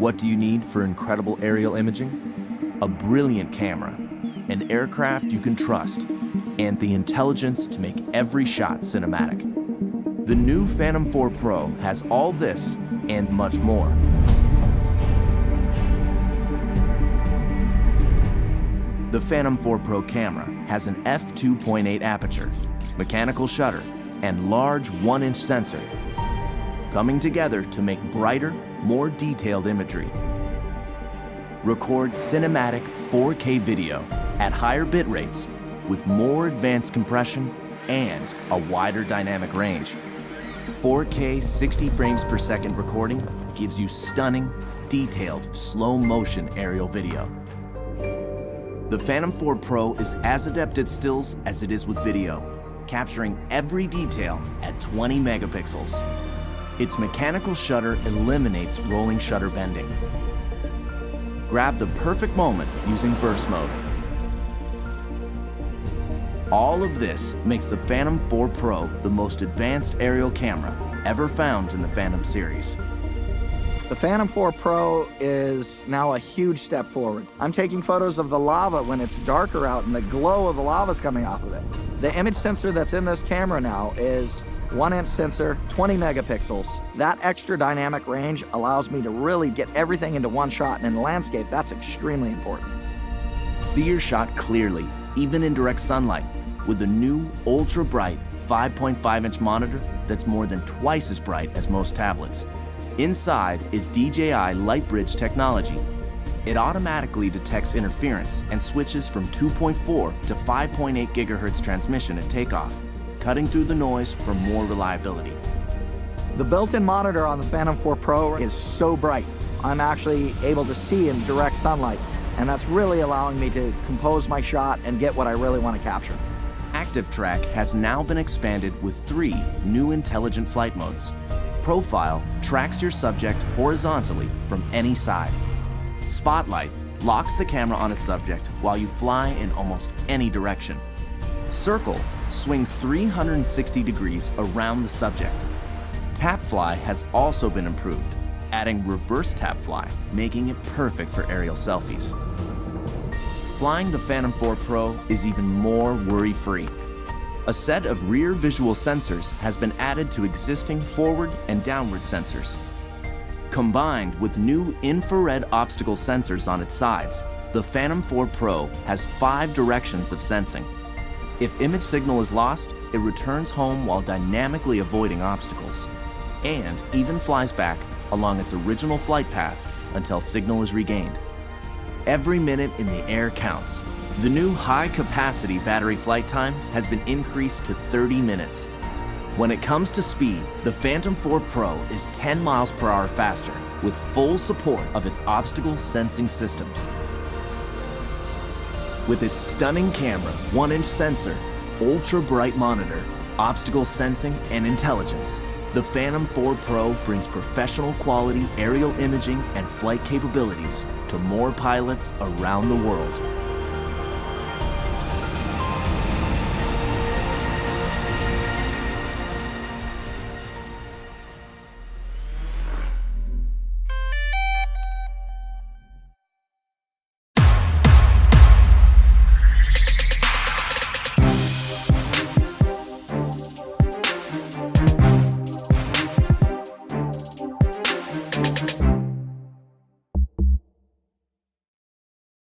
What do you need for incredible aerial imaging? A brilliant camera, an aircraft you can trust, and the intelligence to make every shot cinematic. The new Phantom 4 Pro has all this and much more. The Phantom 4 Pro camera has an f2.8 aperture, mechanical shutter, and large 1-inch sensor, coming together to make brighter, more detailed imagery. Record cinematic 4K video at higher bit rates with more advanced compression and a wider dynamic range. 4K 60 frames per second recording gives you stunning, detailed, slow-motion aerial video. The Phantom 4 Pro is as adept at stills as it is with video, capturing every detail at 20 megapixels. Its mechanical shutter eliminates rolling shutter bending. Grab the perfect moment using burst mode. All of this makes the Phantom 4 Pro the most advanced aerial camera ever found in the Phantom series. The Phantom 4 Pro is now a huge step forward. I'm taking photos of the lava when it's darker out and the glow of the lava is coming off of it. The image sensor that's in this camera now is 1-inch sensor, 20 megapixels. That extra dynamic range allows me to really get everything into one shot, and in the landscape, that's extremely important. See your shot clearly, even in direct sunlight, with the new ultra-bright 5.5-inch monitor that's more than twice as bright as most tablets. Inside is DJI LightBridge technology. It automatically detects interference and switches from 2.4 to 5.8 gigahertz transmission at takeoff, cutting through the noise for more reliability. The built-in monitor on the Phantom 4 Pro is so bright. I'm actually able to see in direct sunlight, and that's really allowing me to compose my shot and get what I really want to capture. ActiveTrack has now been expanded with 3 new intelligent flight modes. Profile tracks your subject horizontally from any side. Spotlight locks the camera on a subject while you fly in almost any direction. Circle swings 360 degrees around the subject. TapFly has also been improved, adding reverse TapFly, making it perfect for aerial selfies. Flying the Phantom 4 Pro is even more worry-free. A set of rear visual sensors has been added to existing forward and downward sensors. Combined with new infrared obstacle sensors on its sides, the Phantom 4 Pro has 5 directions of sensing. If image signal is lost, it returns home while dynamically avoiding obstacles, and even flies back along its original flight path until signal is regained. Every minute in the air counts. The new high-capacity battery flight time has been increased to 30 minutes. When it comes to speed, the Phantom 4 Pro is 10 miles per hour faster with full support of its obstacle sensing systems. With its stunning camera, 1-inch sensor, ultra-bright monitor, obstacle sensing, and intelligence, the Phantom 4 Pro brings professional quality aerial imaging and flight capabilities to more pilots around the world.